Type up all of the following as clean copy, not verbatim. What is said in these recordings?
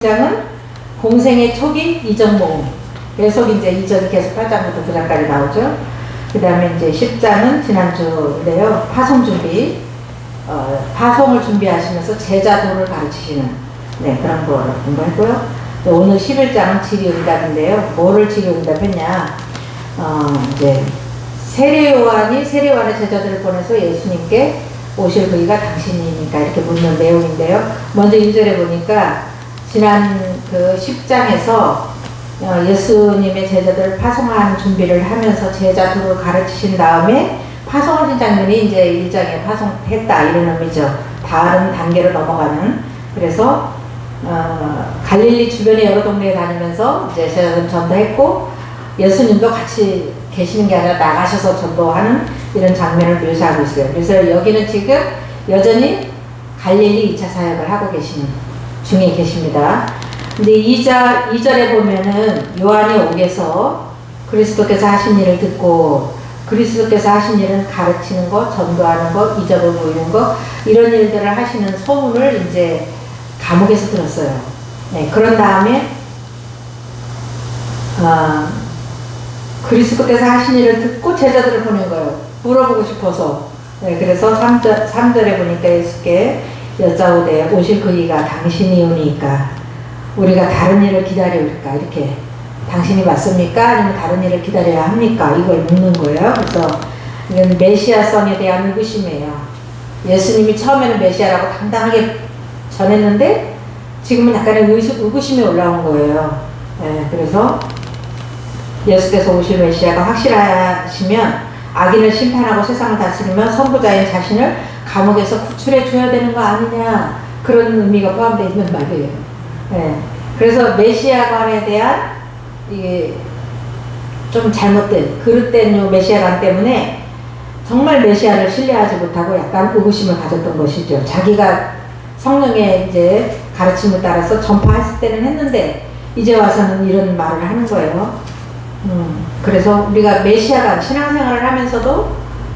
장은 공생의 초기 이정모음. 계속 이제 이전이 계속 8장부터 9장까지 나오죠. 그 다음에 이제 10장은 지난주인데요. 파송 준비. 파송을 준비하시면서 제자도를 가르치시는 그런 거를 공부했고요. 오늘 11장은 질의응답인데요. 뭐를 질의응답했냐. 이제 세례요한의 제자들을 보내서 예수님께 오실 그이가 당신이니까 이렇게 묻는 내용인데요. 먼저 1절에 보니까 지난 그 10장에서 예수님의 제자들을 파송하는 준비를 하면서 제자도를 가르치신 다음에 파송하신 장면이 이제 1장에 파송했다 이런 의미죠. 다른 단계로 넘어가는. 그래서 갈릴리 주변의 여러 동네에 다니면서 이제 제자들 전도했고 예수님도 같이 계시는 게 아니라 나가셔서 전도하는 이런 장면을 묘사하고 있어요. 그래서 여기는 지금 여전히 갈릴리 2차 사역을 하고 계시는 중에 계십니다. 근데 2절에 보면은 요한이 옥에서 그리스도께서 하신 일을 듣고 그리스도께서 하신 일은 가르치는 것, 전도하는 것, 이적을 보이는 것 이런 일들을 하시는 소문을 이제 감옥에서 들었어요. 그런 다음에 그리스도께서 하신 일을 듣고 제자들을 보낸 거예요. 물어보고 싶어서. 그래서 3절에 보니까 예수께 여짜오되 오실 그이가 당신이오니까 우리가 다른 일을 기다려올까 이렇게 당신이 맞습니까? 아니면 다른 일을 기다려야 합니까? 이걸 묻는 거예요. 그래서 이건 메시아성에 대한 의구심이에요. 예수님이 처음에는 메시아라고 당당하게 전했는데 지금은 약간의 의구심이 올라온 거예요. 그래서 예수께서 오실 메시아가 확실하시면 악인을 심판하고 세상을 다스리면 선부자인 자신을 감옥에서 구출해 줘야 되는 거 아니냐 그런 의미가 포함되어 있는 말이에요. 그래서 메시아관에 대한 이게 좀 잘못된 그릇된 요 메시아관 때문에 정말 메시아를 신뢰하지 못하고 약간 의구심을 가졌던 것이죠. 자기가 성령의 이제 가르침을 따라서 전파했을 때는 했는데 이제 와서는 이런 말을 하는 거예요. 그래서 우리가 메시아관 신앙생활을 하면서도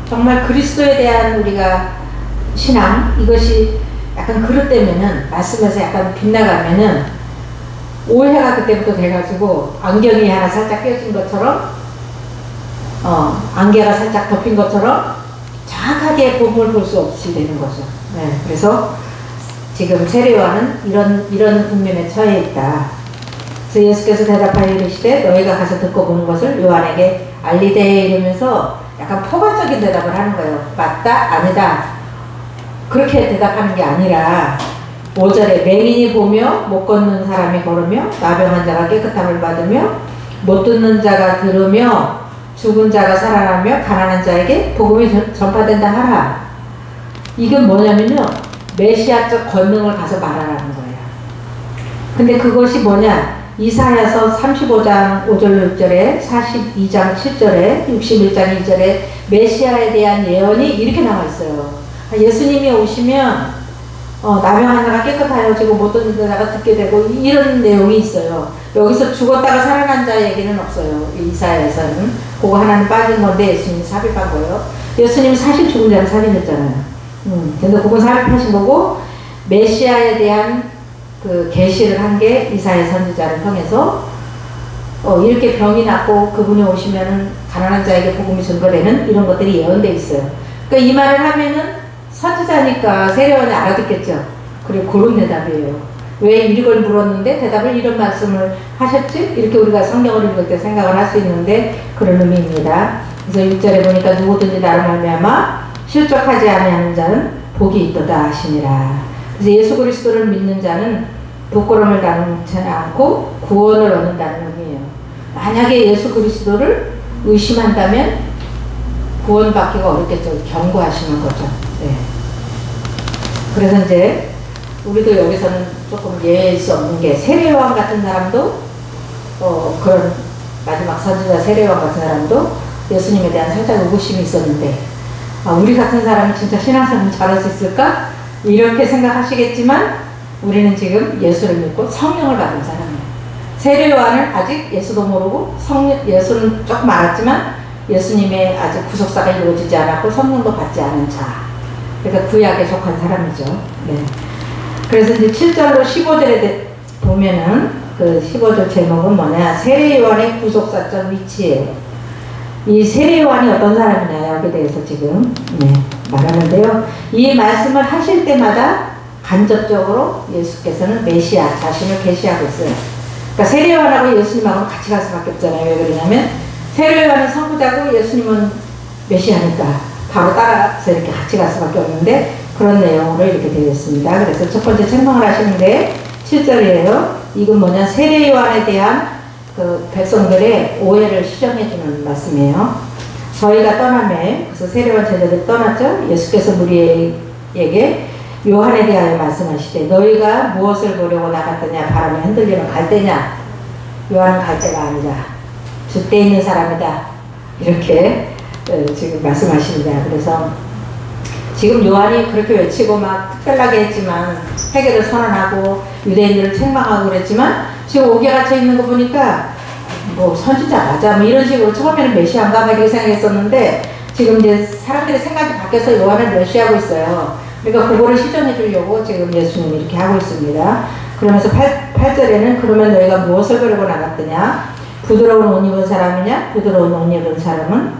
정말 그리스도에 대한 우리가 신앙 이것이 약간 그릇되면은 말씀에서 약간 빗나가면은 오해가 그때부터 돼가지고 안경이 하나 살짝 끼어진 것처럼 안개가 살짝 덮인 것처럼 정확하게 복음을 볼 수 없이 되는 거죠. 그래서 지금 세례요한은 이런 국면에 처해 있다. 그래서 예수께서 대답하여 이르시되 너희가 가서 듣고 보는 것을 요한에게 알리되 이러면서 약간 포괄적인 대답을 하는 거예요. 맞다? 아니다? 그렇게 대답하는 게 아니라 5절에 맹인이 보며 못 걷는 사람이 걸으며 나병한 자가 깨끗함을 받으며 못 듣는 자가 들으며 죽은 자가 살아나며 가난한 자에게 복음이 전파된다 하라. 이건 뭐냐면요. 메시아적 권능을 가서 말하라는 거예요. 근데 그것이 뭐냐. 이사야서 35장 5절 6절에 42장 7절에 61장 2절에 메시아에 대한 예언이 이렇게 나와 있어요. 예수님이 오시면 나병한 자가 깨끗하여지고 못 듣는 자가 듣게 되고 이런 내용이 있어요. 여기서 죽었다가 살아난 자 얘기는 없어요. 이사야에서는 그거 하나는 빠진 건데 예수님이 삽입한 거예요. 예수님이 사실 죽은 자를 살인했잖아요. 근데 그건 삽입하신 거고 메시아에 대한 그 계시를 한 게 이사야 선지자를 통해서 이렇게 병이 낫고 그분이 오시면은 가난한 자에게 복음이 전거되는 이런 것들이 예언돼 있어요. 그러니까 이 말을 하면은 선지자니까 세례요한이 알아듣겠죠. 그리고 그런 대답이에요. 왜 이걸 물었는데 대답을 이런 말씀을 하셨지? 이렇게 우리가 성경을 읽을 때 생각을 할 수 있는데 그런 의미입니다. 그래서 6절에 보니까 누구든지 나를 말미암아 실족하지 아니하는 자는 복이 있도다 하시니라. 그래서 예수 그리스도를 믿는 자는 부끄러움을 당치 않고 구원을 얻는다는 의미예요. 만약에 예수 그리스도를 의심한다면 구원받기가 어렵겠죠. 경고하시는 거죠. 그래서 이제 우리도 여기서는 조금 예외일 수 없는 게 세례요한 같은 사람도 그런 마지막 선지자 세례요한 같은 사람도 예수님에 대한 살짝 의구심이 있었는데 우리 같은 사람이 진짜 신앙생활 잘할 수 있을까? 이렇게 생각하시겠지만 우리는 지금 예수를 믿고 성령을 받은 사람이에요. 세례요한은 아직 예수도 모르고 예수는 조금 알았지만 예수님의 아직 구속사가 이루어지지 않았고 성령도 받지 않은 자. 그러니까 구약에 속한 사람이죠. 그래서 이제 7절로 15절에 보면은 그 15절 제목은 뭐냐, 세례요한의 구속사적 위치예요. 이 세례요한이 어떤 사람이냐, 여기에 대해서 지금 말하는데요. 이 말씀을 하실 때마다 간접적으로 예수께서는 메시아 자신을 계시하고 있어요. 그러니까 세례요한하고 예수님하고 같이 갈 수밖에 없잖아요. 왜 그러냐면 세례요한은 선구자고 예수님은 메시아니까 바로 따라서 이렇게 같이 갈 수밖에 없는데, 그런 내용으로 이렇게 되어 있습니다. 그래서 첫 번째 책망을 하시는데 7절이에요. 이건 뭐냐, 세례요한에 대한 그 백성들의 오해를 시정해주는 말씀이에요. 저희가 떠나매, 그래서 세례요한 제자들이 떠났죠. 예수께서 우리에게 요한에 대하여 말씀하시되 너희가 무엇을 보려고 나갔더냐, 바람에 흔들리는 갈대냐, 요한은 갈대가 아니라 줏대 있는 사람이다, 이렇게 지금 말씀하십니다. 그래서 지금 요한이 그렇게 외치고 막 특별하게 했지만, 회개를 선언하고 유대인들을 책망하고 그랬지만, 지금 옥에 갇혀 있는 거 보니까 뭐 선지자 맞아 뭐 이런 식으로 처음에는 메시아인가 막 이렇게 생각했었는데, 지금 이제 사람들의 생각이 바뀌어서 요한을 멸시하고 있어요. 그러니까 그거를 시정해 주려고 지금 예수님이 이렇게 하고 있습니다. 그러면서 8절에는 그러면 너희가 무엇을 그러고 나갔더냐, 부드러운 옷 입은 사람이냐, 부드러운 옷 입은 사람은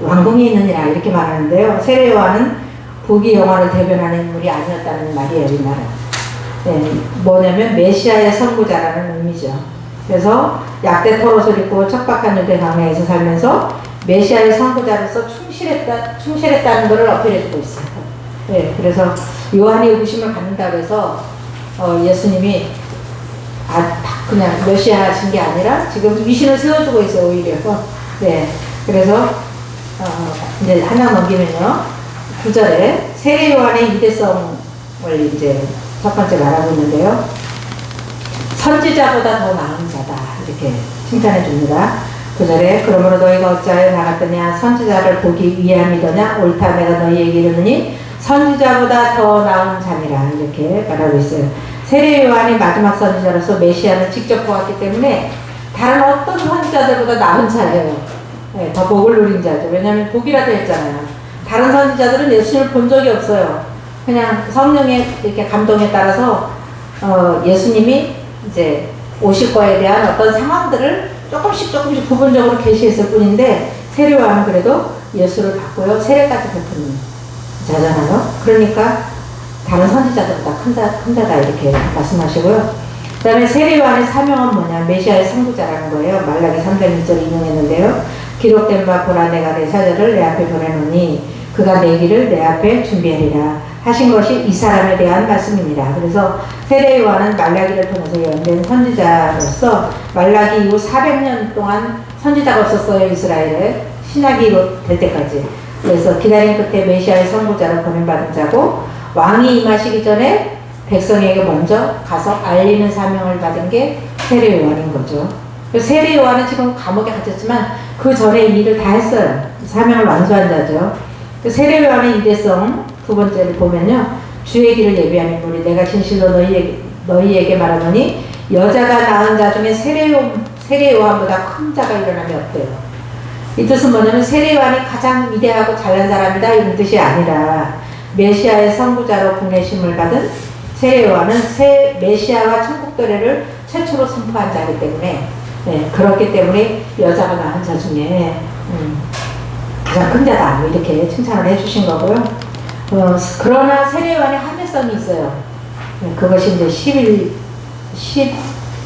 왕궁에 있느니라, 이렇게 말하는데요. 세례요한은 부귀 영화를 대변하는 인물이 아니었다는 말이에요, 이 말은. 뭐냐면 메시아의 선구자라는 의미죠. 그래서 약대 털옷을 입고 척박한 유대 광야에서 살면서 메시아의 선구자로서 충실했다는 것을 어필해주고 있어요. 그래서 요한이 의구심을 갖는다고 해서 예수님이 그냥 메시아하신 게 아니라 지금 위신을 세워주고 있어요, 오히려. 그래서 이제 하나 넘기면요, 9절에 세례요한의 유대성을 이제 첫 번째 말하고 있는데요. 선지자보다 더 나은 자다, 이렇게 칭찬해 줍니다. 9절에 그러므로 너희가 어찌하여 나갔더냐, 선지자를 보기 위함이더냐, 옳다 내가 너희에게 이르느니 선지자보다 더 나은 자니라, 이렇게 말하고 있어요. 세례요한이 마지막 선지자로서 메시아를 직접 보았기 때문에 다른 어떤 선지자들보다 나은 자예요. 더 복을 누린 자죠. 왜냐하면 복이라도 했잖아요. 다른 선지자들은 예수님을 본 적이 없어요. 그냥 성령의 이렇게 감동에 따라서 예수님이 이제 오실 거에 대한 어떤 상황들을 조금씩 부분적으로 계시했을 뿐인데, 세례요한은 그래도 예수를 받고요, 세례까지 베푸는 자잖아요. 그러니까 다른 선지자들보다 큰 자다, 이렇게 말씀하시고요. 그 다음에 세례요한의 사명은 뭐냐, 메시아의 선구자라는 거예요. 말라기 3장 1절 인용했는데요. 기록된 바 보라, 내가 내 사자를 내 앞에 보내노니 그가 내 길을 내 앞에 준비하리라 하신 것이 이 사람에 대한 말씀입니다. 그래서 세례요한은 말라기를 통해서 예언된 선지자로서 말라기 이후 400년 동안 선지자가 없었어요, 이스라엘에. 신학이 될 때까지. 그래서 기다림 끝에 메시아의 선구자로 보냄받은 자고, 왕이 임하시기 전에 백성에게 먼저 가서 알리는 사명을 받은 게 세례요한인 거죠. 세례요한은 지금 감옥에 갇혔지만 그 전에 일을 다 했어요. 사명을 완수한 자죠. 세례요한의 유대성 두 번째를 보면요, 주의 길을 예비한 인물이 내가 진실로 너희에게 말하노니 여자가 낳은 자 중에 세례요한보다 큰 자가 일어나면 어때요? 이 뜻은 뭐냐면 세례요한이 가장 위대하고 잘난 사람이다, 이런 뜻이 아니라 메시아의 선구자로 보내심을 받은 세례요한은 메시아와 천국도래를 최초로 선포한 자이기 때문에, 그렇기 때문에 여자가 낳은 자 중에 가장 큰 자다, 뭐 이렇게 칭찬을 해주신 거고요. 그러나 세례요한의 합리성이 있어요. 그것이 이제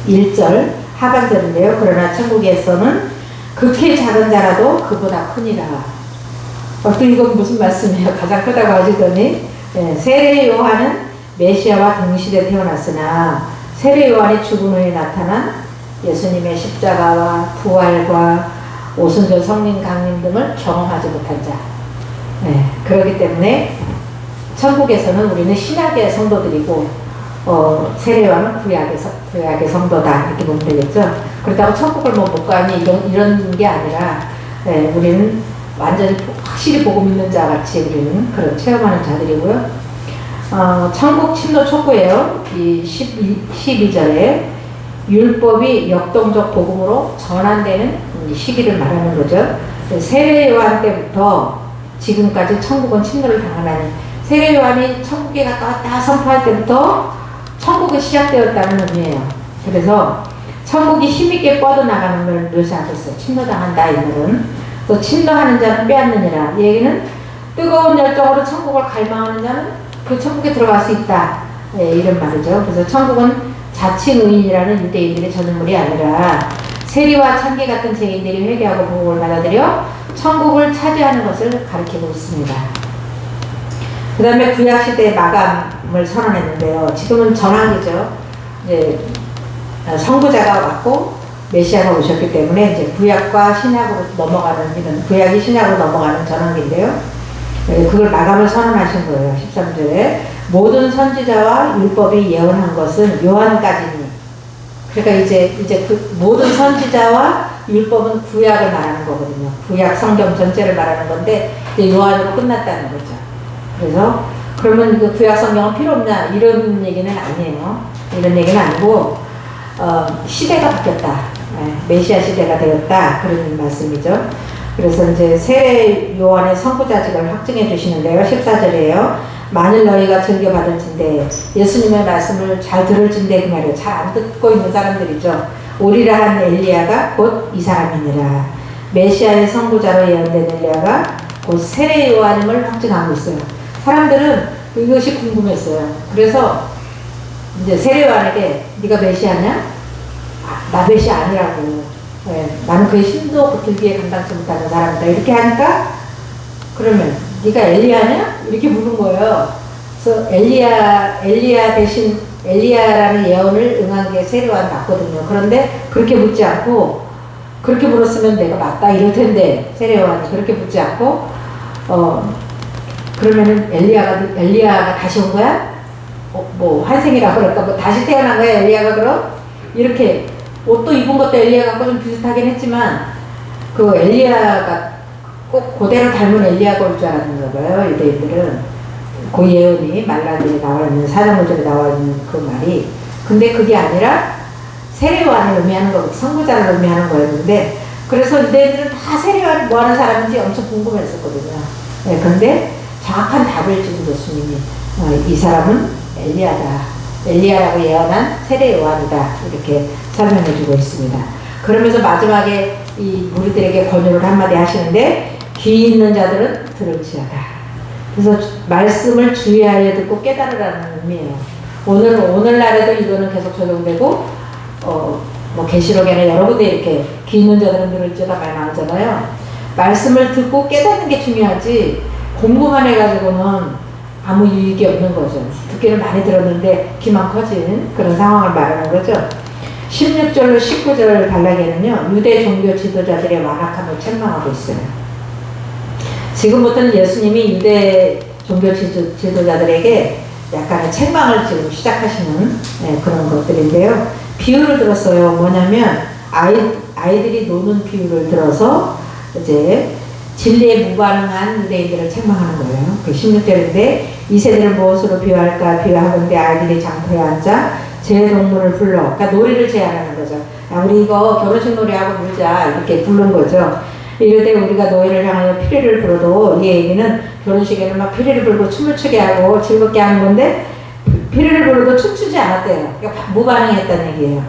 11절 하반절인데요. 그러나 천국에서는 극히 작은 자라도 그보다 크니라. 또 이건 무슨 말씀이에요? 가장 크다고 하시더니, 세례요한은 메시아와 동시대 태어났으나 세례요한이 죽은 후에 나타난 예수님의 십자가와 부활과 오순절 성령 강림 등을 경험하지 못한 자. 그렇기 때문에 천국에서는 우리는 신약의 성도들이고, 세례요한은 구약의 성도다, 이렇게 보면 되겠죠. 그렇다고 천국을 못 가니 이런 게 아니라, 우리는 완전히 확실히 복음 있는 자 같이 우리는 그런 체험하는 자들이고요. 천국 침노 촉구예요. 이 12절에 율법이 역동적 복음으로 전환되는 시기를 말하는 거죠. 세례요한 때부터 지금까지 천국은 침노를 당하나니, 세례요한이 천국에 가까웠다 선포할 때부터 천국이 시작되었다는 의미예요. 그래서 천국이 힘있게 뻗어나가는 걸 묘사하고 있어요. 침노당한다, 이들은. 또 침노하는 자는 빼앗느니라. 이 얘기는 뜨거운 열정으로 천국을 갈망하는 자는 그 천국에 들어갈 수 있다. 예, 이런 말이죠. 그래서 천국은 자칭 의인이라는 유대인들의 전유물이 아니라 세리와 창기 같은 죄인들이 회개하고 복음을 받아들여 천국을 차지하는 것을 가리키고 있습니다. 그 다음에 구약시대의 마감을 선언했는데요. 지금은 전환기죠. 이제 선구자가 왔고 메시아가 오셨기 때문에 이제 구약과 신약으로 넘어가는, 이런 구약이 신약으로 넘어가는 전환기인데요. 그걸 마감을 선언하신 거예요. 13절에 모든 선지자와 율법이 예언한 것은 요한까지니. 그러니까 이제 그 모든 선지자와 율법은 구약을 말하는 거거든요. 구약 성경 전체를 말하는 건데 이제 요한으로 끝났다는 거죠. 그래서 그러면 그 구약 성경은 필요 없냐, 이런 얘기는 아니에요. 이런 얘기는 아니고 시대가 바뀌었다. 메시아 시대가 되었다, 그런 말씀이죠. 그래서 이제 세례 요한의 선구자직을 확증해 주시는데요. 14절이에요. 만일 너희가 즐겨받을진대, 예수님의 말씀을 잘 들을진대, 그 말이에요. 잘 안 듣고 있는 사람들이죠. 오리라 한 엘리야가 곧 이 사람이니라. 메시아의 선구자로 예언된 엘리야가 곧 세례 요한임을 확증하고 있어요. 사람들은 이것이 궁금했어요. 그래서 이제 세례 요한에게 네가 메시아냐? 나 메시아 아니라고. 나는 그의 심도 붙들기에 감당치 못하는 사람이다. 이렇게 하니까 그러면 네가 엘리야냐? 이렇게 물은 거예요. 그래서 엘리야 대신 엘리야라는 예언을 응한 게 세례 요한 맞거든요. 그런데 그렇게 묻지 않고, 그렇게 물었으면 내가 맞다 이럴 텐데 세례 요한이 그렇게 묻지 않고 그러면은 엘리야가 다시 온 거야? 뭐 환생이라고 그럴까? 뭐 다시 태어난 거야 엘리야가? 그럼 이렇게 옷도 입은 것도 엘리야 갖고 좀 비슷하긴 했지만 그 엘리야가 꼭 그대로 닮은 엘리야가 올 줄 알았는가 봐요. 유대인들은 그 예언이 말라기에 나와 있는, 사장물절에 나와 있는 그 말이. 근데 그게 아니라 세례 요한을 의미하는 거고 선구자를 의미하는 거였는데, 그래서 유대인들은 다 세례 요한이 뭐 하는 사람인지 엄청 궁금했었거든요. 네, 근데 정확한 답을 지금 예수님이 이 사람은 엘리야다, 엘리야라고 예언한 세례 요한이다, 이렇게 설명해주고 있습니다. 그러면서 마지막에 이 무리들에게 권유를 한마디 하시는데, 귀 있는 자들은 들을지어다. 그래서 말씀을 주의하여 듣고 깨달으라는 의미예요. 오늘날에도 이거는 계속 적용되고, 뭐 계시록에는 여러 군데 이렇게 귀 있는 자들은 들을지어다 말 나오잖아요. 말씀을 듣고 깨닫는 게 중요하지 공부만 해가지고는 아무 유익이 없는 거죠. 듣기는 많이 들었는데 귀만 커진 그런 상황을 말하는 거죠. 16절로 19절 단락에는요, 유대 종교 지도자들의 완악함을 책망하고 있어요. 지금부터는 예수님이 유대 종교 지도자들에게 약간의 책망을 지금 시작하시는 그런 것들인데요. 비유를 들었어요. 뭐냐면 아이들이 노는 비유를 들어서 이제 진리에 무반응한 유대인들을 책망하는 거예요. 그 16절인데 이 세대를 무엇으로 비유할까? 비유하건대 아이들이 장터에 앉아 제 동물을 불러, 그러니까 놀이를 제안하는 거죠. 야, 우리 이거 결혼식 놀이하고 놀자, 이렇게 부른 거죠. 이럴 때 우리가 너희를 향하여 피리를 불어도, 이 얘기는 결혼식에는 막 피리를 불고 춤을 추게 하고 즐겁게 하는 건데 피리를 불어도 춤추지 않았대요. 그러니까 무반응했다는 얘기예요.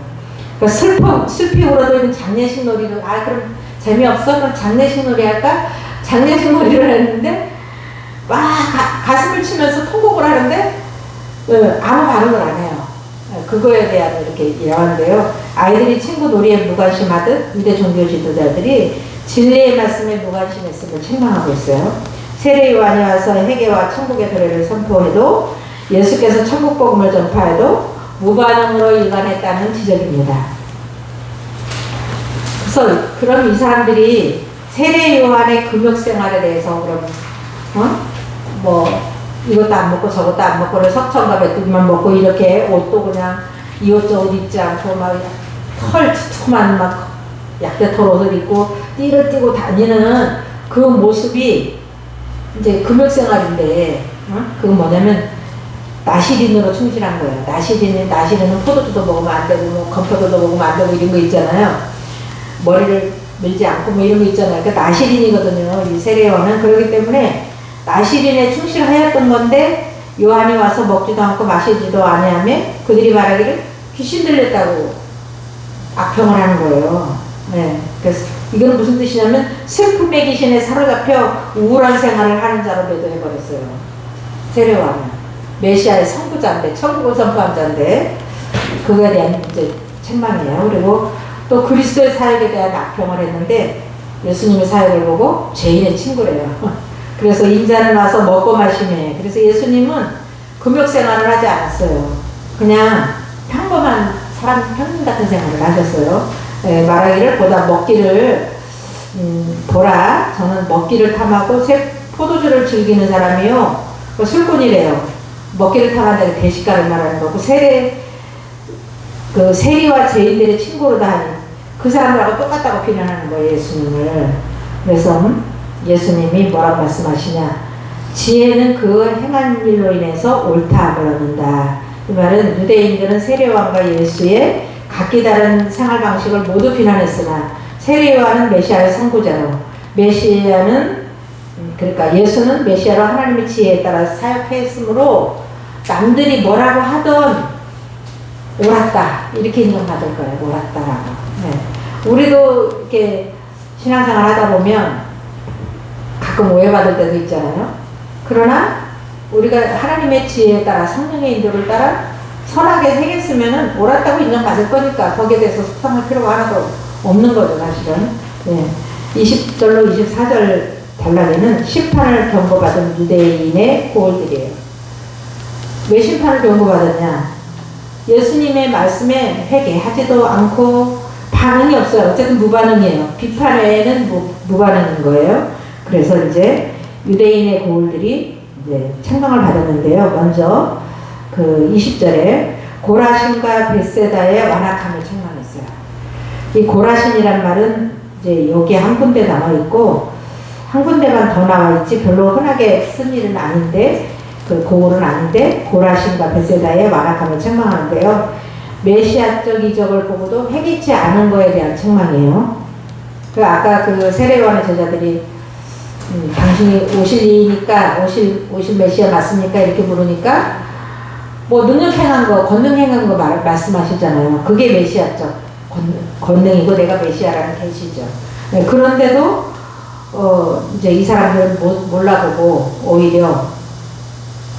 그러니까 슬피 울어도 장례식 놀이를, 그럼 재미없어? 그럼 장례식 놀이 할까? 장례식 놀이를 했는데 막 가슴을 치면서 통곡을 하는데 아무 반응을 안 해요. 그거에 대한 이렇게 예언인데요. 아이들이 친구 놀이에 무관심하듯 유대 종교 지도자들이 진리의 말씀에 무관심했음을 책망하고 있어요. 세례 요한이 와서 회개와 천국의 도래를 선포해도, 예수께서 천국 복음을 전파해도 무반응으로 일관했다는 지적입니다. 그래서 그럼 이 사람들이 세례 요한의 금욕 생활에 대해서 그럼 뭐 이것도 안 먹고 저것도 안 먹고를 석청과 메뚜기만 먹고 이렇게 옷도 그냥 이 옷 저 옷 입지 않고 막 털 투툼한 막 약대털 옷을 입고 띠를 띠고 다니는 그 모습이 이제 금욕생활인데, 그건 뭐냐면 나시린으로 충실한 거예요. 나시린은 포도주도 먹으면 안 되고 뭐 건포도도 먹으면 안 되고 이런 거 있잖아요. 머리를 밀지 않고 뭐 이런 거 있잖아요. 그러니까 나시린이거든요, 이 세례요한은. 그렇기 때문에 나시린에 충실하였던 건데 요한이 와서 먹지도 않고 마시지도 아니하며 그들이 말하기를 귀신 들렸다고 악평을 하는 거예요. 네. 그래서 이건 무슨 뜻이냐면 슬픔의 귀신에 사로잡혀 우울한 생활을 하는 자로 매도해버렸어요. 세례요한은 메시아의 선구자인데, 천국을 선포한 자인데, 그거에 대한 이제 책망이에요. 그리고 또 그리스도의 사역에 대한 악평을 했는데, 예수님의 사역을 보고 죄인의 친구래요. 그래서 인자는 와서 먹고 마시네. 그래서 예수님은 금욕 생활을 하지 않았어요. 그냥 평범한 사람, 평균 같은 생활을 하셨어요. 예, 말하기를 보다 먹기를 보라. 저는 먹기를 탐하고 포도주를 즐기는 사람이요. 술꾼이래요. 먹기를 탐한다는 대식가를 말하는 거고, 세리와 죄인들의 친구로 다니는 그 사람들하고 똑같다고 표현하는 거예요, 예수님을. 그래서 예수님이 뭐라고 말씀하시냐. 지혜는 그 행한 일로 인해서 옳다함을 얻는다. 이 말은 유대인들은 세례요한과 예수의 각기 다른 생활 방식을 모두 비난했으나 세례요한은 메시아의 선구자로, 메시아는 그러니까 예수는 메시아로 하나님의 지혜에 따라 사역했으므로 남들이 뭐라고 하던 옳았다 이렇게 인정받을 거예요. 옳았다라고. 네. 우리도 이렇게 신앙생활 하다 보면 가끔 오해받을 때도 있잖아요. 그러나 우리가 하나님의 지혜에 따라 성령의 인도를 따라 선하게 행했으면은 옳았다고 인정받을 거니까 거기에 대해서 속상할 필요가 하나도 없는 거죠, 사실은. 네. 20절로 24절 단락에는 심판을 경고받은 유대인의 고을들이에요. 왜 심판을 경고받았냐? 예수님의 말씀에 회개하지도 않고 반응이 없어요. 어쨌든 무반응이에요. 비판 외에는 무반응인 거예요. 그래서 이제 유대인의 고을들이 이제 책망을 받았는데요. 먼저 그 20절에 고라신과 벳세다의 완악함을 책망했어요. 이 고라신이란 말은 이제 여기 한 군데 나와 있고 한 군데만 더 나와 있지 별로 흔하게 쓴 일은 아닌데 그 고을은 아닌데 고라신과 벳세다의 완악함을 책망하는데요. 메시아적 이적을 보고도 회개치 않은 거에 대한 책망이에요. 그 아까 그 세례요한의 제자들이 당신이 오실 메시아 맞습니까? 이렇게 물으니까 뭐 능력 행한 거, 권능 행한 거 말씀하시잖아요. 그게 메시아적 권능이고 내가 메시아라는 계시죠. 네, 그런데도 이제 이 사람들은 몰라보고 오히려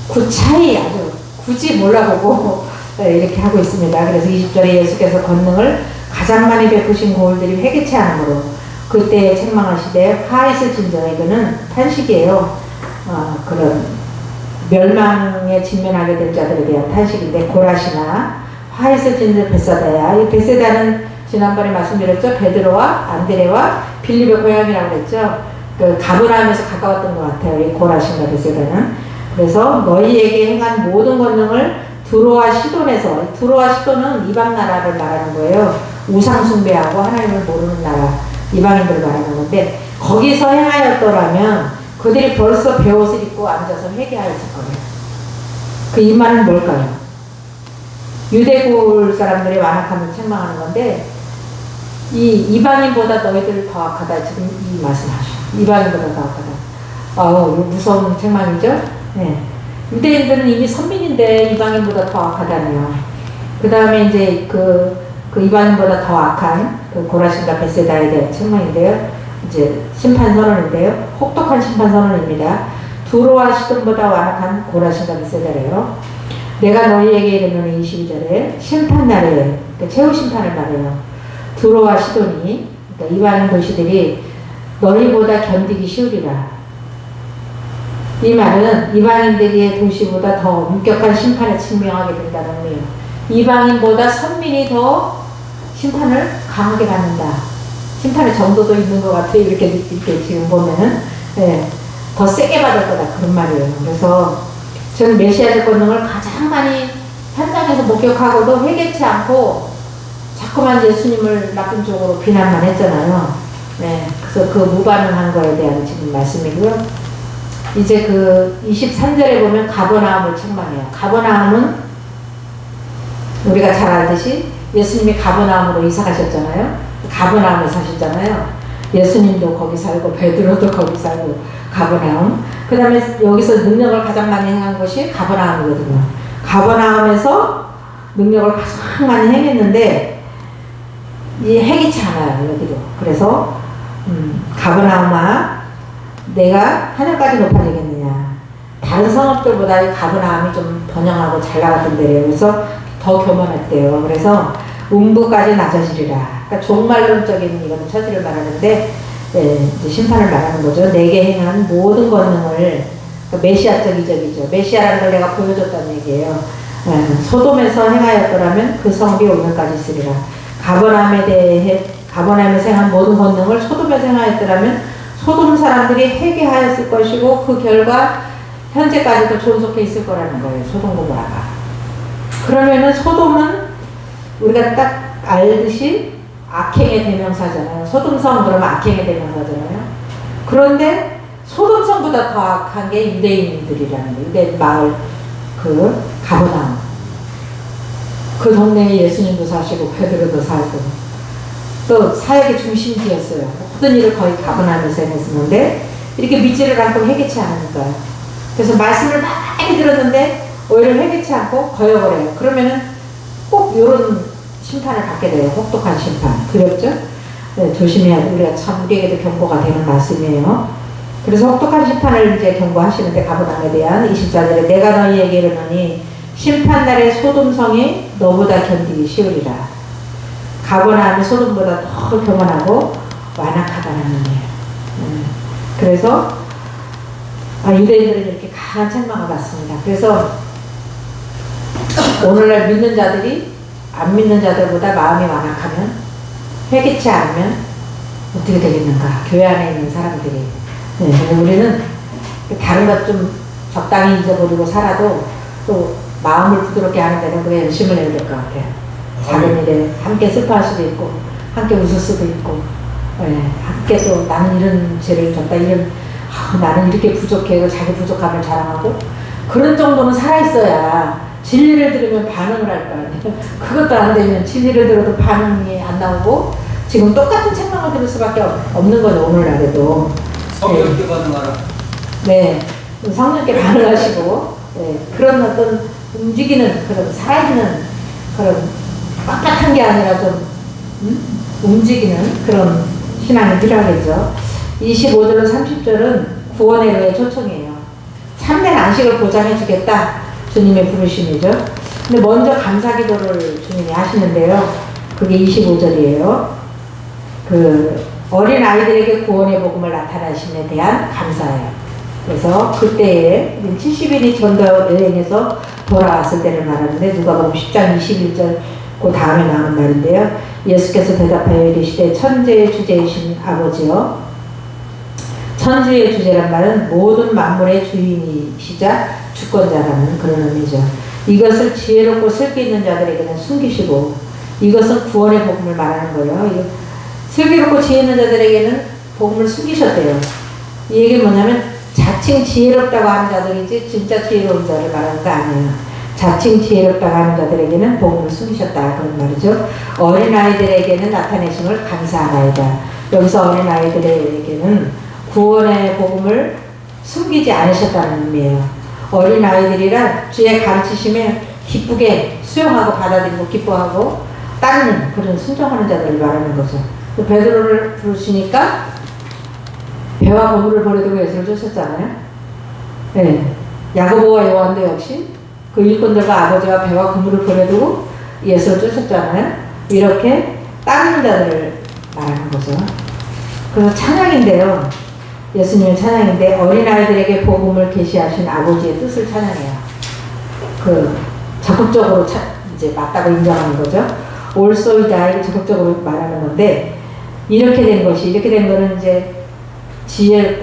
구차히 아주 굳이 몰라보고 이렇게 하고 있습니다. 그래서 20절에 예수께서 권능을 가장 많이 베푸신 고을들이 회개치 않으므로 그때 책망하시되 화있을 진저. 이거는 탄식이에요. 그런 멸망에 직면하게 될 자들에 대한 탄식인데 고라시나 화있을 진저 벳세다야. 이 벳세다는 지난번에 말씀드렸죠. 베드로와 안드레와 빌립의 고향이라고 그랬죠. 그 가브라함에서 가까웠던 것 같아요. 이 고라시나 벳세다는. 그래서 너희에게 행한 모든 권능을 두로와 시돈에서, 두로와 시돈은 이방 나라를 말하는 거예요. 우상 숭배하고 하나님을 모르는 나라, 이방인들을 말하는 건데 거기서 행하였더라면 그들이 벌써 베옷을 입고 앉아서 회개하였을 거예요. 그 이 말은 뭘까요? 유대골 사람들의 완악함을 책망하는 건데 이 이방인보다 너희들 더 악하다. 지금 이 말씀하셔. 이방인보다 더 악하다. 무서운 책망이죠. 네. 유대인들은 이미 선민인데 이방인보다 더 악하다니요. 그 다음에 이제 그 이방인보다 더 악한 그 고라신과 벳세다에 대한 책망인데요. 이제 심판 선언인데요. 혹독한 심판 선언입니다. 두로와 시돈보다 완악한 고라신과 벳세다래요. 내가 너희에게 이르노니 22절에 심판 날에 그러니까 최후 심판을 말해요. 두로와 시돈이 그러니까 이방인 도시들이 너희보다 견디기 쉬우리라. 이 말은 이방인들의 도시보다 더 엄격한 심판에 직면하게 된다는 의미예요. 이방인보다 선민이 더 심판을 강하게 받는다. 심판의 정도도 있는 것 같아요. 이렇게 지금 보면은 더 세게 받을 거다 그런 말이에요. 그래서 저는 메시아적 권능을 가장 많이 현장에서 목격하고도 회개치 않고 자꾸만 예수님을 나쁜 쪽으로 비난만 했잖아요. 그래서 그 무반응한 거에 대한 지금 말씀이고요. 이제 그 23절에 보면 가버나움을 책망해요. 가버나움은 우리가 잘 알듯이 예수님이 가버나움으로 이사 가셨잖아요. 가버나움에 사셨잖아요. 예수님도 거기 살고 베드로도 거기 살고 가버나움. 그 다음에 여기서 능력을 가장 많이 행한 것이 가버나움이거든요. 가버나움에서 능력을 가장 많이 행했는데 이 해기치 않아요, 여기도. 그래서, 가버나움아, 내가 하늘까지 높아지겠느냐. 다른 성읍들보다 이 가버나움이 좀 번영하고 잘 나갔던 데예요. 그래서 더 교만했대요. 그래서 음부까지 낮아지리라. 그러니까 종말론적인 이건 처지를 말하는데, 이제 심판을 말하는 거죠. 내게 행한 모든 권능을, 그러니까 메시아적 이적이죠. 메시아라는 걸 내가 보여줬다는 얘기예요. 소돔에서 행하였더라면 그 성읍이 오늘까지 있으리라. 가버나움에서 행한 모든 권능을 소돔에서 행하였더라면 소돔 사람들이 회개하였을 것이고 그 결과 현재까지도 존속해 있을 거라는 거예요. 소돔 고모라가. 그러면은 소돔은 우리가 딱 알듯이 악행의 대명사잖아요. 소돔성 그러면 악행의 대명사잖아요. 그런데 소돔성보다 더 악한 게 유대인들이라는 거예요. 유대인 마을 가버나움. 그 동네에 예수님도 사시고 베드로도 살고 또 사역의 중심지였어요. 모든 일을 거의 가버나움에서 했었는데 이렇게 믿지를 않고 회개치 않으니까요. 그래서 말씀을 많이 들었는데 오히려 회개치 않고 거여버려요. 그러면은 꼭 이런 심판을 받게 돼요. 혹독한 심판. 그렇죠? 네, 조심해야 돼. 우리가 참 우리에게도 경고가 되는 말씀이에요. 그래서 혹독한 심판을 이제 경고하시는데 가버나움에 대한 24절에 내가 너희에게 이르노니 심판날의 소돔성이 너보다 견디기 쉬우리라. 가버나움이 소돔보다 더 교만하고 완악하다는 의미예요. 그래서 유대인들은 이렇게 강한 책망을 받습니다. 그래서 오늘날 믿는 자들이 안 믿는 자들보다 마음이 완악하면 회개치 않으면 어떻게 되겠는가. 교회 안에 있는 사람들이. 우리는 다른 것 좀 적당히 잊어버리고 살아도 또 마음을 부드럽게 하는 데는 그게 열심을 내야 될 것 같아요. 작은 일에 함께 슬퍼할 수도 있고 함께 웃을 수도 있고 함께 또 나는 이런 죄를 졌다 나는 이렇게 부족해 자기 부족함을 자랑하고 그런 정도는 살아있어야 진리를 들으면 반응을 할 거 아니에요. 그것도 안 되면 진리를 들어도 반응이 안 나오고 지금 똑같은 책망을 들을 수밖에 없는 거죠. 오늘날에도 성령께 반응하라. 네, 성령께 반응하시고 그런 어떤 움직이는 그런 살아있는 그런 빡빡한 게 아니라 좀 움직이는 그런 신앙이 필요하겠죠. 25절로 30절은 구원에 의해 초청이에요. 참된 안식을 보장해 주겠다. 주님의 부르심이죠. 근데 먼저 감사 기도를 주님이 하시는데요. 그게 25절이에요. 어린 아이들에게 구원의 복음을 나타나심에 대한 감사예요. 그래서 그때에 70인이 전도 여행에서 돌아왔을 때를 말하는데 누가복음 10장 21절 그 다음에 나오는 말인데요. 예수께서 대답하여 이르시되 천지의 주제이신 아버지여. 천지의 주제란 말은 모든 만물의 주인이시자 주권자라는 그런 의미죠. 이것을 지혜롭고 슬기 있는 자들에게는 숨기시고 이것은 구원의 복음을 말하는 거예요. 슬기롭고 지혜 있는 자들에게는 복음을 숨기셨대요. 이 얘기는 뭐냐면 자칭 지혜롭다고 하는 자들이지 진짜 지혜로운 자를 말하는 거 아니에요. 자칭 지혜롭다고 하는 자들에게는 복음을 숨기셨다 그런 말이죠. 어린아이들에게는 나타내심을 감사하나이다. 여기서 어린아이들에게는 구원의 복음을 숨기지 않으셨다는 의미예요. 어린아이들이란 주의 가르치심에 기쁘게 수용하고 받아들이고 기뻐하고 따르는 그런 순종하는 자들을 말하는 거죠. 베드로를 부르시니까 배와 그물을 버려두고 예수를 쫓았잖아요. 네. 야고보와 요한도 역시 그 일꾼들과 아버지와 배와 그물을 버려두고 예수를 쫓았잖아요. 이렇게 따르는 자들을 말하는 거죠. 그래서 찬양인데요. 예수님의 찬양인데 어린아이들에게 복음을 계시하신 아버지의 뜻을 찬양해요. 적극적으로 이제 맞다고 인정하는 거죠. 올소이다를 적극적으로 말하는 건데 이렇게 된 거는 이제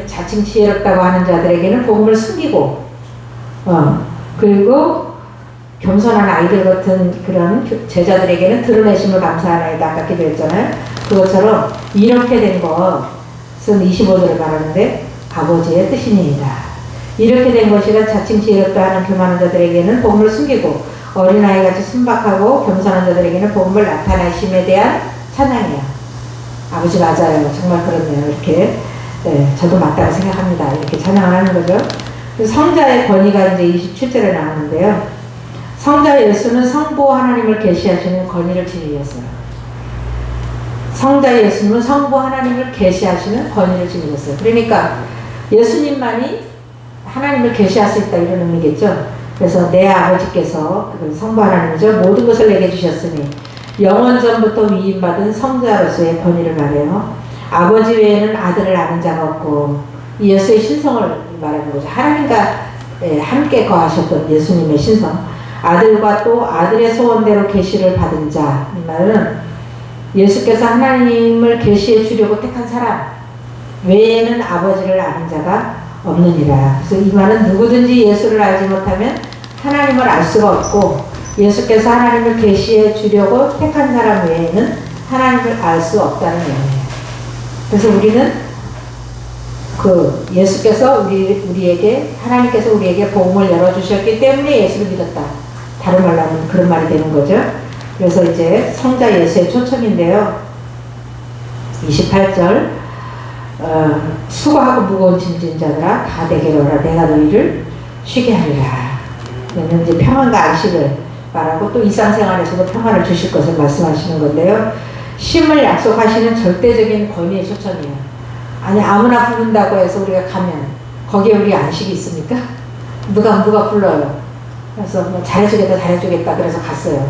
자칭 지혜롭다고 하는 자들에게는 복음을 숨기고 그리고 겸손한 아이들 같은 그런 제자들에게는 드러내심을 감사하나이다 아까 기도했잖아요. 그것처럼 이렇게 된 것은 25절을 말하는데 아버지의 뜻이니이다. 이렇게 된 것이라 자칭 지혜롭다 하는 교만한 자들에게는 복음을 숨기고 어린아이같이 순박하고 겸손한 자들에게는 복음을 나타내심에 대한 찬양이에요. 아버지 맞아요. 정말 그렇네요. 이렇게 저도 맞다고 생각합니다. 이렇게 찬양을 하는 거죠. 성자의 권위가 이제 27절에 나오는데요. 성자 예수는 성부 하나님을 계시하시는 권위를 지니셨어요. 성자 예수님은 성부 하나님을 계시하시는 권위를 지니셨어요. 그러니까 예수님만이 하나님을 계시할 수 있다 이런 의미겠죠. 그래서 내 아버지께서 성부 하나님이죠. 모든 것을 내게 주셨으니 영원전부터 위임받은 성자로서의 권위를 말해요. 아버지 외에는 아들을 아는 자가 없고 예수의 신성을 말하는 거죠. 하나님과 함께 거하셨던 예수님의 신성. 아들과 또 아들의 소원대로 계시를 받은 자. 이 말은 예수께서 하나님을 계시해 주려고 택한 사람 외에는 아버지를 아는 자가 없느니라. 그래서 이 말은 누구든지 예수를 알지 못하면 하나님을 알 수가 없고 예수께서 하나님을 계시해 주려고 택한 사람 외에는 하나님을 알 수 없다는 얘기예요. 그래서 우리는 예수께서 우리에게 하나님께서 우리에게 복음을 열어주셨기 때문에 예수를 믿었다. 다른 말로 하면 그런 말이 되는 거죠. 그래서 이제 성자 예수의 초청인데요. 28절 수고하고 무거운 짐진 자들아 다 내게로 오라 내가 너희를 쉬게 하리라. 얘는 이제 평안과 안식을 말하고 또 일상생활에서도 평안을 주실 것을 말씀하시는 건데요. 쉼을 약속하시는 절대적인 권위의 초청이에요. 아니 아무나 부른다고 해서 우리가 가면 거기에 우리 안식이 있습니까? 누가 불러요. 그래서 뭐 잘해주겠다 그래서 갔어요.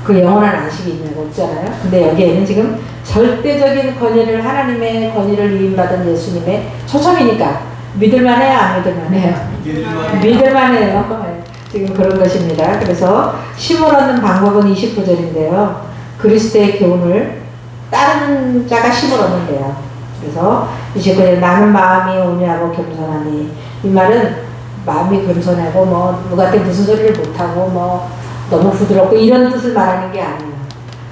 그 영원한 안식이 있는 거 없잖아요. 근데 여기에는 지금 절대적인 권위를 하나님의 권위를 위임받은 예수님의 초청이니까 믿을만 해요 안 믿을만 해요? 믿을만 해요. 지금 그런 것입니다. 그래서 쉼을 얻는 방법은 29절인데요. 그리스도의 교훈을 따르는 자가 쉼을 얻는데요. 그래서 29절 나는 마음이 온유하고 겸손하니 이 말은 마음이 겸손하고 뭐 누구한테 무슨 소리를 못하고 뭐 너무 부드럽고 이런 뜻을 말하는 게 아니에요.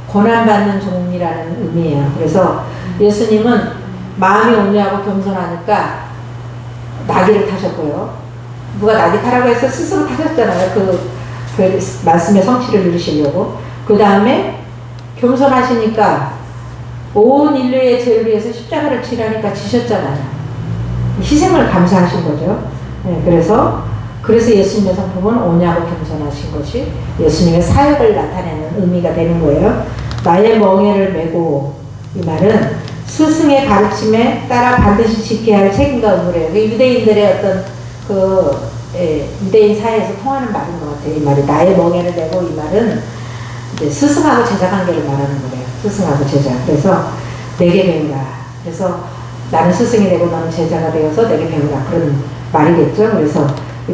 고난받는 종이라는 의미예요. 그래서 예수님은 마음이 온유하고 겸손하니까 나귀를 타셨고요. 누가 나귀 타라고 해서 스스로 타셨잖아요. 그 말씀의 성취를 누리시려고. 그 다음에 겸손하시니까 온 인류의 죄를 위해서 십자가를 지라니까 지셨잖아요. 희생을 감사하신 거죠. 네, 그래서 예수님의 성품은 온유하고 겸손하신 것이 예수님의 사역을 나타내는 의미가 되는 거예요. 나의 멍에를 메고 이 말은 스승의 가르침에 따라 반드시 지켜야 할 책임과 의무래요. 유대인들의 어떤 유대인 사회에서 통하는 말인 것 같아요. 이 말이 나의 멍에를 메고 이 말은 이제 스승하고 제자 관계를 말하는 거래요. 스승하고 제자. 그래서 내게 배우라. 그래서 나는 스승이 되고 너는 제자가 되어서 내게 배우라. 그런 말이겠죠. 그래서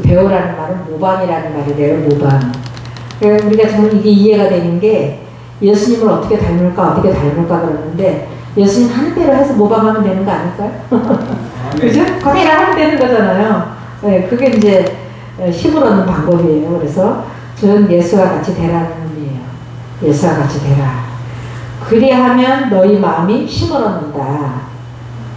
배우라는 말은 모방이라는 말이래요. 모방. 우리가 정말 이게 이해가 되는 게 예수님을 어떻게 닮을까 그러는데 예수님 하는 대로 해서 모방하면 되는 거 아닐까요? 그죠? 그대로 하면 되는 거잖아요. 네, 그게 이제 힘을 얻는 방법이에요. 그래서 저는 예수와 같이 되라는 의미예요. 예수와 같이 되라. 그리하면 너희 마음이 힘을 얻는다.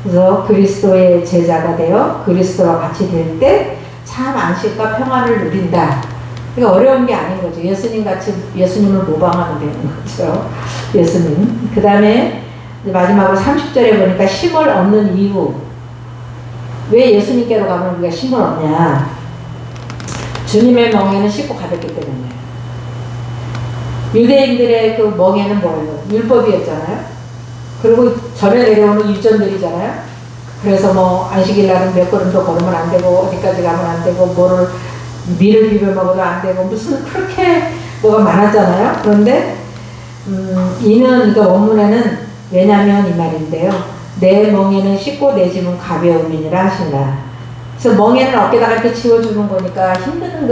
그래서 그리스도의 제자가 되어 그리스도와 같이 될 때 참 안식과 평안을 누린다. 그러니까 어려운 게 아닌 거죠. 예수님을 모방하면 되는 거죠. 예수님. 그 다음에 마지막으로 30절에 보니까 힘을 얻는 이유. 왜 예수님께로 가면 우리가 힘을 얻냐? 주님의 멍에는 쉽고 가볍기 때문이에요. 유대인들의 그 멍에는 뭐예요? 율법이었잖아요. 그리고 전에 내려오는 유전들이잖아요. 그래서 뭐 안식일날은 몇 걸음도 걸으면 안 되고 어디까지 가면 안 되고 뭐를 밀을 비벼 먹어도 안 되고 무슨 그렇게 뭐가 많았잖아요. 그런데 이거 원문에는 왜냐면 이 말인데요. 내 멍에는 쉽고 내 짐은 가벼움이니라 하신다. 그래서 멍에는 어깨다가 이렇게 지워주는 거니까 힘든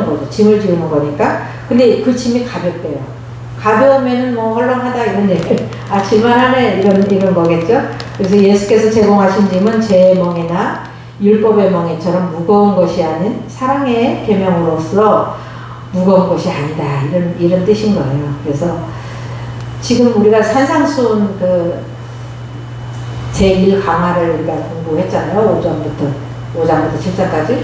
거죠. 짐을 지우는 거니까. 근데 그 짐이 가볍대요. 가벼우면은 뭐 헐렁하다 이런 얘기. 아, 질만하네 이런 거겠죠. 그래서 예수께서 제공하신 짐은 제 멍에나 율법의 멍에처럼 무거운 것이 아닌 사랑의 계명으로서 무거운 것이 아니다. 이런 뜻인 거예요. 그래서 지금 우리가 산상수훈 제1 강화를 우리가 공부했잖아요. 5장부터 7장까지.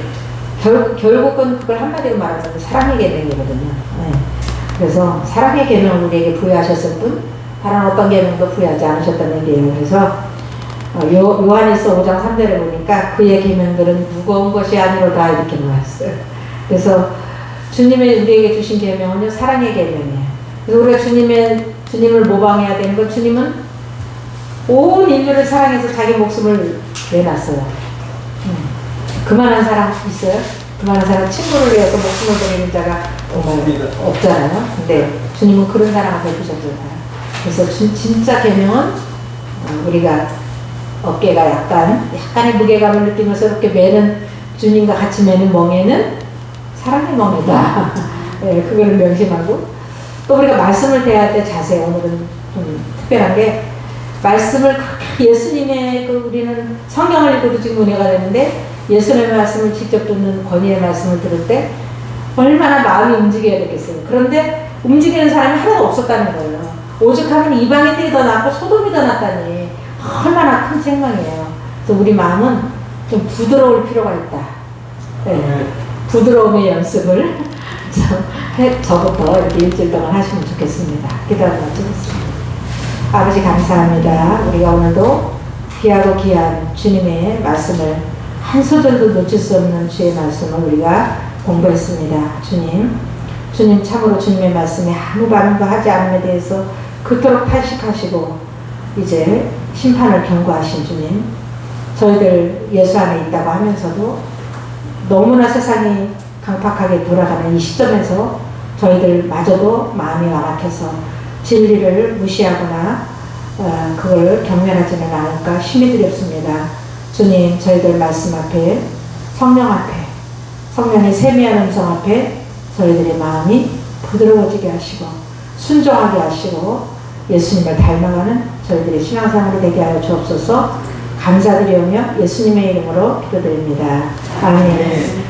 결국은 그걸 한마디로 말하자면 사랑의 계명이거든요. 네. 그래서 사랑의 계명을 우리에게 부여하셨을 뿐 다른 어떤 계명도 부여하지 않으셨다는 얘기예요. 그래서 요한일서 5장 3절에 보니까 그의 계명들은 무거운 것이 아니로다 이렇게 나왔어요. 그래서 주님이 우리에게 주신 계명은요 사랑의 계명이에요. 그래서 우리가 주님을 모방해야 되는 건 주님은 온 인류를 사랑해서 자기 목숨을 내놨어요. 그만한 사람 있어요? 그만한 사람 친구를 위해서 목숨을 버리는 자가 정말 없잖아요. 근데 주님은 그런 사랑을 베푸셨잖아요. 그래서 진짜 계명은 우리가 어깨가 약간의 무게감을 느끼면서 이렇게 매는 주님과 같이 매는 멍에는 사랑의 멍이다. 네, 그거를 명심하고 또 우리가 말씀을 대할 때 자세 오늘은 좀 특별한 게 말씀을 예수님의 우리는 성경을 읽고도 지금 은혜가 되는데 예수님의 말씀을 직접 듣는 권위의 말씀을 들을 때 얼마나 마음이 움직여야 되겠어요. 그런데 움직이는 사람이 하나도 없었다는 거예요. 오죽하면 이방인들이 더 낫고 소돔이 더 낫다니 얼마나 큰 책망이에요. 그래서 우리 마음은 좀 부드러울 필요가 있다. 네. 부드러움의 연습을 저부터 이렇게 일주일 동안 하시면 좋겠습니다. 기도하고 마치겠습니다. 아버지 감사합니다. 우리가 오늘도 귀하고 귀한 주님의 말씀을 한 소절도 놓칠 수 없는 주의 말씀을 우리가 공부했습니다. 주님 참으로 주님의 말씀에 아무 반응도 하지 않음에 대해서 그토록 탄식하시고 이제 심판을 경고하신 주님, 저희들 예수 안에 있다고 하면서도 너무나 세상이 강팍하게 돌아가는 이 시점에서 저희들마저도 마음이 완악해서 진리를 무시하거나 그걸 경멸하지는 않을까 심히 두렵습니다. 주님, 저희들 말씀 앞에, 성령 앞에, 성령의 세미한 음성 앞에 저희들의 마음이 부드러워지게 하시고 순종하게 하시고 예수님을 닮아가는 저희들의 신앙생활이 되게 하여 주옵소서. 감사드리오며 예수님의 이름으로 기도드립니다. 아멘.